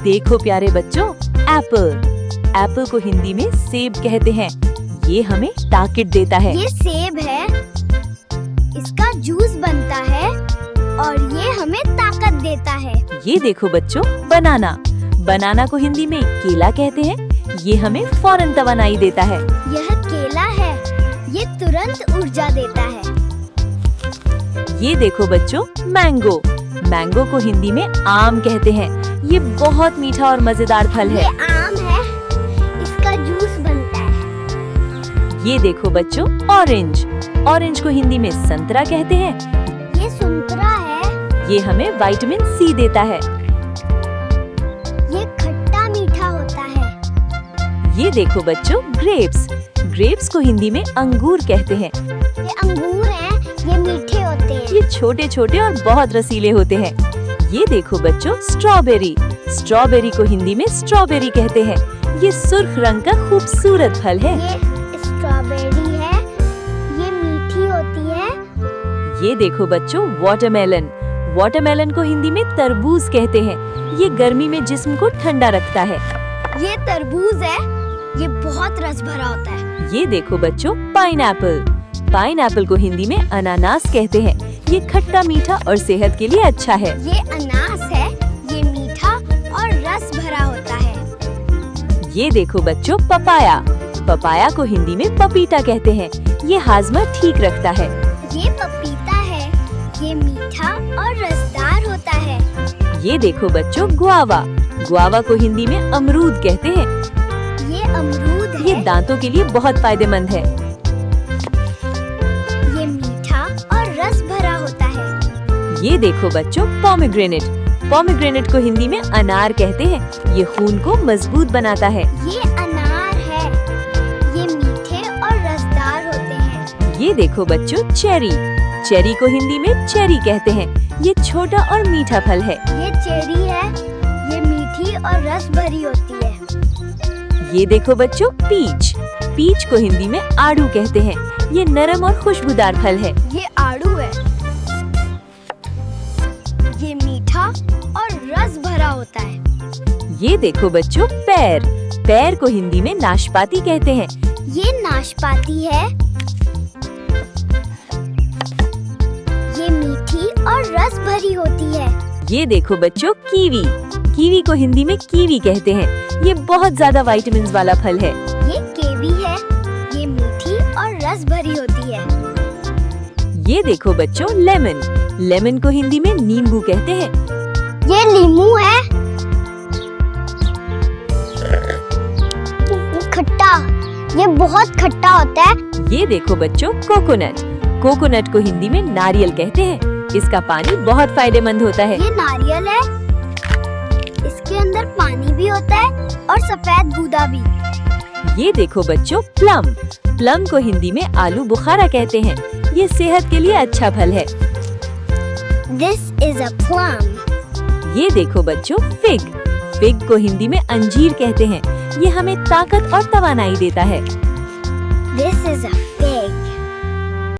देखो प्यारे बच्चों, एप्पल। एप्पल को हिंदी में सेब कहते हैं। ये हमें ताकत देता है। ये सेब है, इसका जूस बनता है और ये हमें ताकत देता है। ये देखो बच्चों, बनाना। बनाना को हिंदी में केला कहते हैं। ये हमें फौरन तवानाई देता है। यह केला है, ये तुरंत ऊर्जा देता है। ये देखो बच्चों, मैंगो। मैंगो को हिंदी में आम कहते हैं। ये बहुत मीठा और मजेदार फल है। ये आम है, इसका जूस बनता है। ये देखो बच्चों, ऑरेंज। ऑरेंज को हिंदी में संतरा कहते हैं। ये संतरा है, ये हमें विटामिन सी देता है। ये खट्टा मीठा होता है। ये देखो बच्चों, ग्रेप्स। ग्रेप्स को हिंदी में अंगूर कहते हैं। ये अंगूर हैं, ये मीठे होते हैं। ये छोटे छोटे और बहुत रसीले होते हैं। ये देखो बच्चों, स्ट्रॉबेरी। स्ट्रॉबेरी को हिंदी में स्ट्रॉबेरी कहते हैं। ये सुर्ख रंग का खूबसूरत फल है। ये स्ट्रॉबेरी है, ये मीठी होती है। ये देखो बच्चों, वाटरमेलन। वाटरमेलन को हिंदी में तरबूज कहते हैं। ये गर्मी में जिस्म को ठंडा रखता है। ये तरबूज है, ये बहुत रस भरा होता है। ये देखो बच्चों, पाइनएप्पल। पाइनएप्पल को हिंदी में अनानास कहते हैं। ये खट्टा मीठा और सेहत के लिए अच्छा है। ये अनास है, ये मीठा और रस भरा होता है। ये देखो बच्चों, पपाया। पपाया को हिंदी में पपीता कहते हैं। ये हाजमा ठीक रखता है। ये पपीता है, ये मीठा और रसदार होता है। ये देखो बच्चों, गुआवा। गुआवा को हिंदी में अमरूद कहते हैं। ये अमरूद है, ये दांतों के लिए बहुत फायदेमंद है। ये मीठा और रस भरा होता है। ये देखो बच्चों, पोमेग्रेनेट। पोमेग्रेनेट को हिंदी में अनार कहते हैं। ये खून को मजबूत बनाता है। ये अनार है, ये मीठे और रसदार होते हैं। ये देखो बच्चों, चेरी। चेरी को हिंदी में चेरी कहते हैं। ये छोटा और मीठा फल है। ये चेरी है, ये मीठी और रस भरी होती है। ये देखो बच्चों, पीच। पीच को हिंदी में आड़ू कहते हैं। ये नरम और खुशबूदार फल है। ये आड़ू है, ये मीठा और रस भरा होता है। ये देखो बच्चों, पेर। पेर को हिंदी में नाशपाती कहते हैं। ये नाशपाती है, ये मीठी और रस भरी होती है। ये देखो बच्चों, कीवी। कीवी को हिंदी में कीवी कहते हैं। ये बहुत ज्यादा विटामिन्स वाला फल है। ये केवी है, ये मीठी और रस भरी होती है। ये देखो बच्चों, लेमन। लेमन को हिंदी में नींबू कहते हैं। ये नींबू है, खट्टा, ये बहुत खट्टा होता है। ये देखो बच्चों, कोकोनट। कोकोनट को हिंदी में नारियल कहते हैं। इसका पानी बहुत फायदेमंद होता है। ये नारियल है, इसके अंदर पानी भी होता है और सफेद गूदा भी। ये देखो बच्चों, प्लम। प्लम को हिंदी में आलू बुखारा कहते हैं। ये सेहत के लिए अच्छा फल है। This is a plum. ये देखो बच्चों, फिग। फिग को हिंदी में अंजीर कहते हैं। ये हमें ताकत और तवानाई देता है। This is a